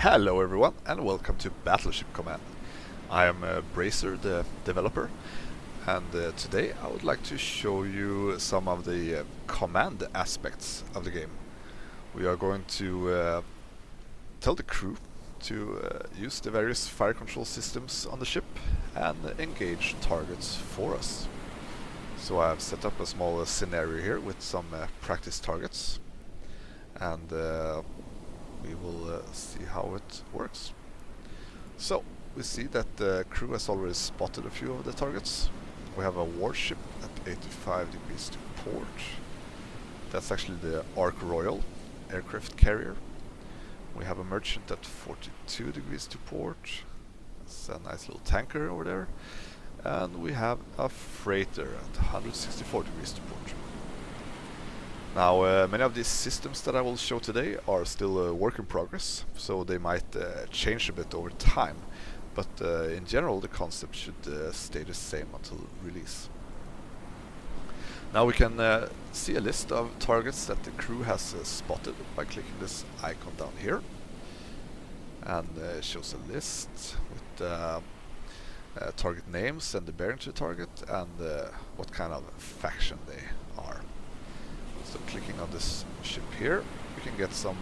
Hello everyone and welcome to Battleship Command. I am Bracer, the developer, and today I would like to show you some of the command aspects of the game. We are going to tell the crew to use the various fire control systems on the ship and engage targets for us. So I have set up a small scenario here with some practice targets, and we will see how it works. So we see that the crew has already spotted a few of the targets. We have a warship at 85 degrees to port. That's actually the Ark Royal aircraft carrier. We have a merchant at 42 degrees to port. That's a nice little tanker over there. And we have a freighter at 164 degrees to port. Now, many of these systems that I will show today are still a work in progress, so they might change a bit over time, but in general the concept should stay the same until release. Now we can see a list of targets that the crew has spotted by clicking this icon down here, and it shows a list with target names and the bearing to the target and what kind of faction they are. So clicking on this ship here, we can get some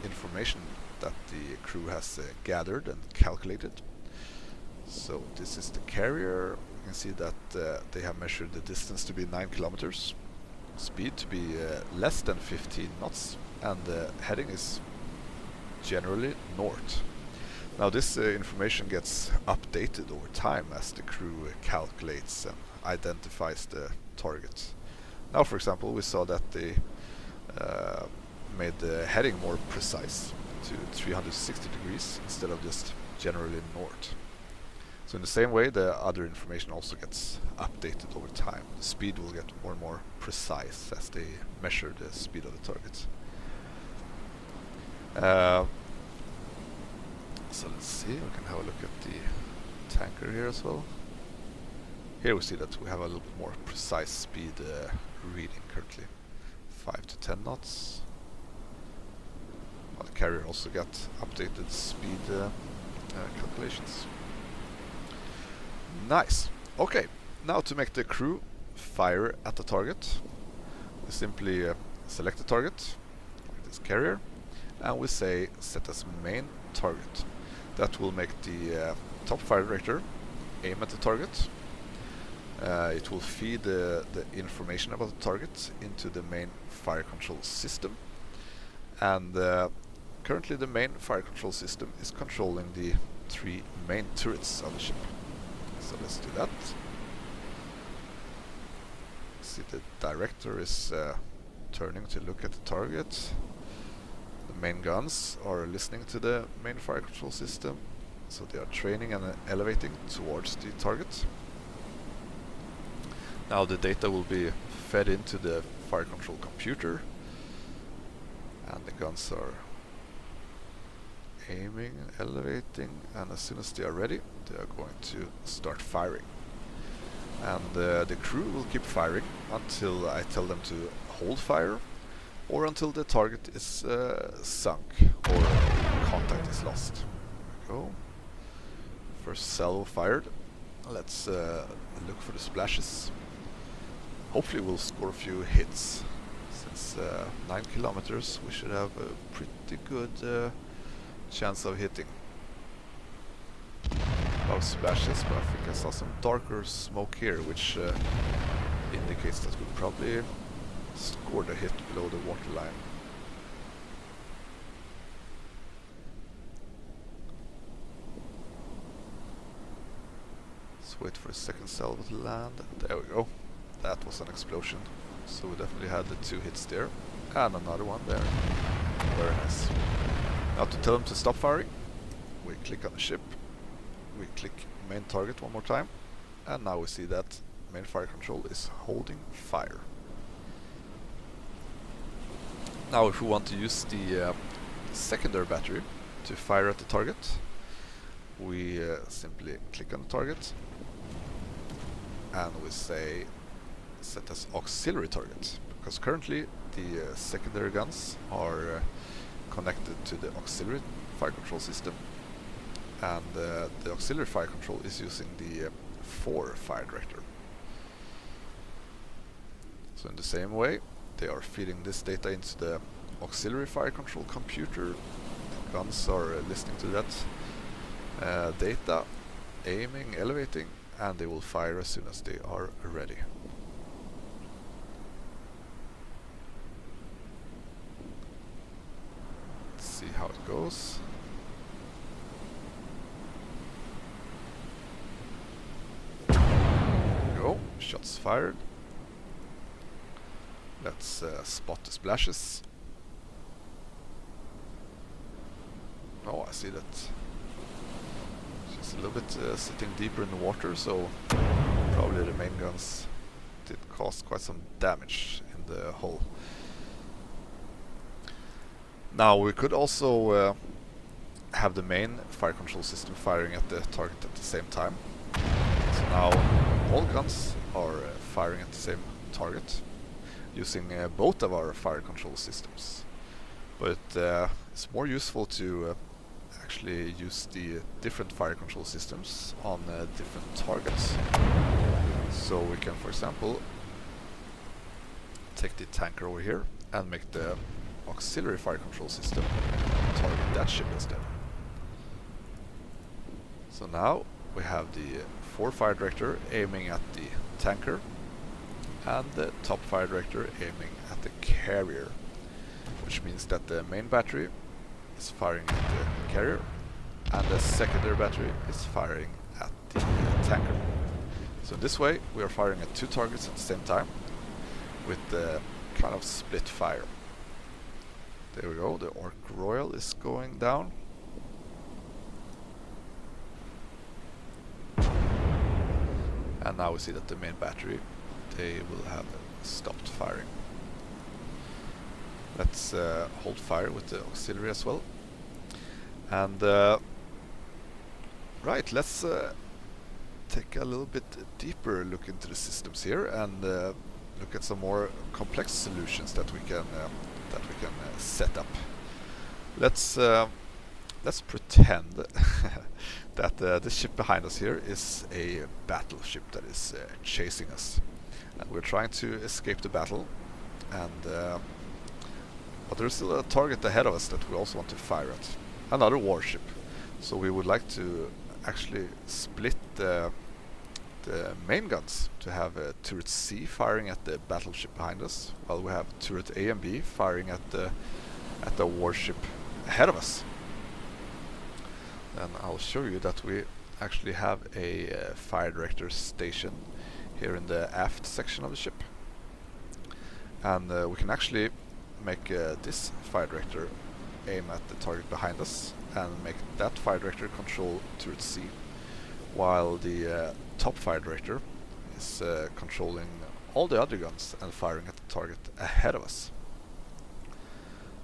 information that the crew has gathered and calculated. So this is the carrier. You can see that they have measured the distance to be 9 kilometers, speed to be less than 15 knots, and the heading is generally north. Now this information gets updated over time as the crew calculates and identifies the target. Now, for example, we saw that they made the heading more precise to 360 degrees instead of just generally north. So in the same way, the other information also gets updated over time. The speed will get more and more precise as they measure the speed of the target. So let's see, we can have a look at the tanker here as well. Here we see that we have a little bit more precise speed reading currently, 5 to 10 knots. Well, the carrier also got updated speed calculations. Nice. Okay, now to make the crew fire at the target, we simply select the target, like this carrier, and we say set as main target. That will make the top fire director aim at the target. It will feed the information about the target into the main fire control system, and currently the main fire control system is controlling the 3 main turrets of the ship. So let's do that. See, the director is turning to look at the target. The main guns are listening to the main fire control system, so they are training and elevating towards the target. Now the data will be fed into the fire control computer, and the guns are aiming, elevating, and as soon as they are ready, they are going to start firing. And the crew will keep firing until I tell them to hold fire, or until the target is sunk or contact is lost. There we go. First salvo fired. Let's look for the splashes. Hopefully we'll score a few hits. Since 9 kilometers, we should have a pretty good chance of hitting. No splashes, but I think I saw some darker smoke here, which indicates that we probably scored a hit below the waterline. Let's wait for a second salvo to land. There we go. That was an explosion. So we definitely had the 2 hits there. And another one there. Very nice. Now to tell them to stop firing, we click on the ship. We click main target one more time. And now we see that main fire control is holding fire. Now if we want to use the secondary battery to fire at the target, we simply click on the target and we say set as auxiliary target, because currently the secondary guns are connected to the auxiliary fire control system, and the auxiliary fire control is using the 4 fire director. So in the same way, they are feeding this data into the auxiliary fire control computer. The guns are listening to that data, aiming, elevating, and they will fire as soon as they are ready. Let's see how it goes. There we go, shots fired. Let's spot the splashes. Oh, I see that she's a little bit sitting deeper in the water, so probably the main guns did cause quite some damage in the hull. Now we could also have the main fire control system firing at the target at the same time. So now all guns are firing at the same target, using both of our fire control systems. But it's more useful to actually use the different fire control systems on different targets. So we can, for example, take the tanker over here and make the auxiliary fire control system target that ship instead. So now we have the 4 fire director aiming at the tanker, and the top fire director aiming at the carrier, which means that the main battery is firing at the carrier and the secondary battery is firing at the tanker. So in this way we are firing at 2 targets at the same time with the kind of split fire. There we go, the Orc Royal is going down. And now we see that the main battery, they will have stopped firing. Let's hold fire with the auxiliary as well. And right, let's take a little bit deeper look into the systems here and look at some more complex solutions that we can set up. Let's pretend that this ship behind us here is a battleship that is chasing us, and we're trying to escape the battle, and but there's still a target ahead of us that we also want to fire at, another warship. So we would like to actually split the main guns to have turret C firing at the battleship behind us, while we have turret A and B firing at the warship ahead of us. And I'll show you that we actually have a fire director station here in the aft section of the ship, and we can actually make this fire director aim at the target behind us and make that fire director control turret C, while the top fire director is controlling all the other guns and firing at the target ahead of us.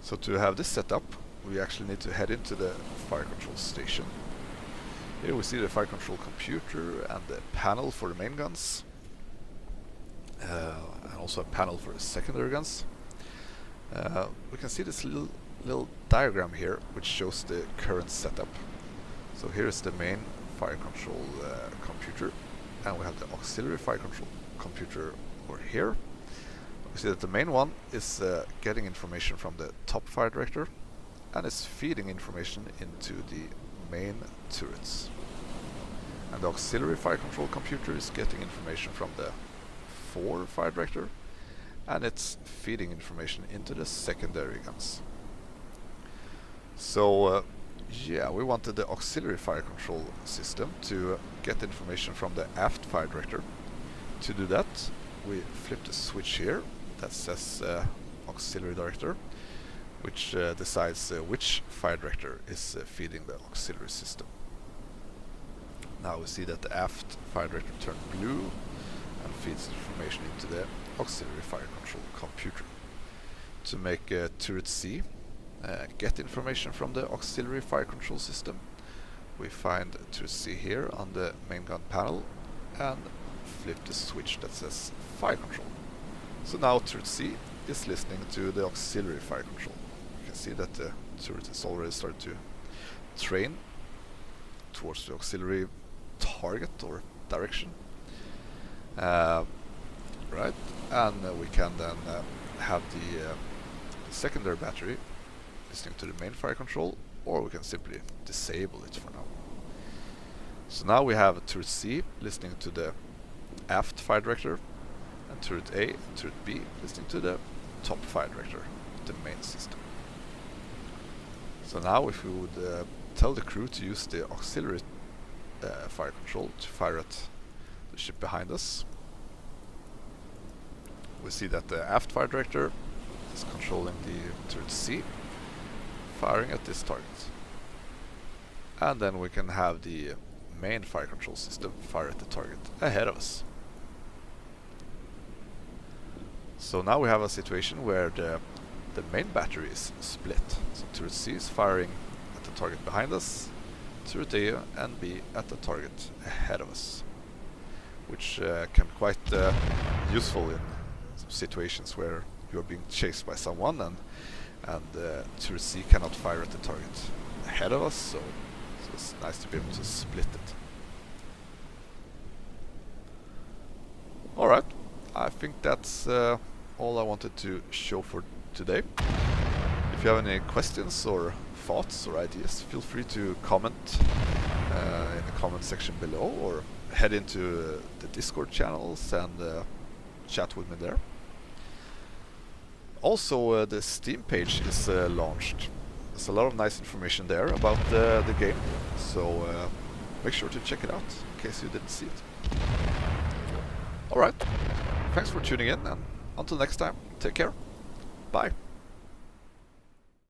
So to have this set up, we actually need to head into the fire control station. Here we see the fire control computer and the panel for the main guns, and also a panel for the secondary guns. We can see this little diagram here which shows the current setup. So here is the main fire control computer, and we have the auxiliary fire control computer over here. We see that the main one is getting information from the top fire director and is feeding information into the main turrets. And the auxiliary fire control computer is getting information from the 4 fire director, and it's feeding information into the secondary guns. So yeah, we wanted the auxiliary fire control system to get information from the aft fire director. To do that, we flip the switch here that says auxiliary director, which decides which fire director is feeding the auxiliary system. Now we see that the aft fire director turned blue and feeds information into the auxiliary fire control computer. To make turret C get information from the auxiliary fire control system, we find turret C here on the main gun panel and flip the switch that says fire control. So now turret C is listening to the auxiliary fire control. You can see that the turret is already started to train towards the auxiliary target or direction. Right, and we can then have the secondary battery listening to the main fire control, or we can simply disable it for now. So now we have turret C listening to the aft fire director, and turret A and turret B listening to the top fire director of the main system. So now if we would tell the crew to use the auxiliary fire control to fire at the ship behind us, we see that the aft fire director is controlling the turret C, firing at this target. And then we can have the main fire control system fire at the target ahead of us. So now we have a situation where the main battery is split. So turret C is firing at the target behind us, turret A and B at the target ahead of us, which can be quite useful in some situations where you are being chased by someone and turret C cannot fire at the target ahead of us, so it's nice to be able to split it. Alright, I think that's all I wanted to show for today. If you have any questions or thoughts or ideas, feel free to comment in the comment section below, or head into the Discord channels and chat with me there. Also, the Steam page is launched. There's a lot of nice information there about the game, so make sure to check it out in case you didn't see it. Alright, thanks for tuning in, and until next time, take care. Bye.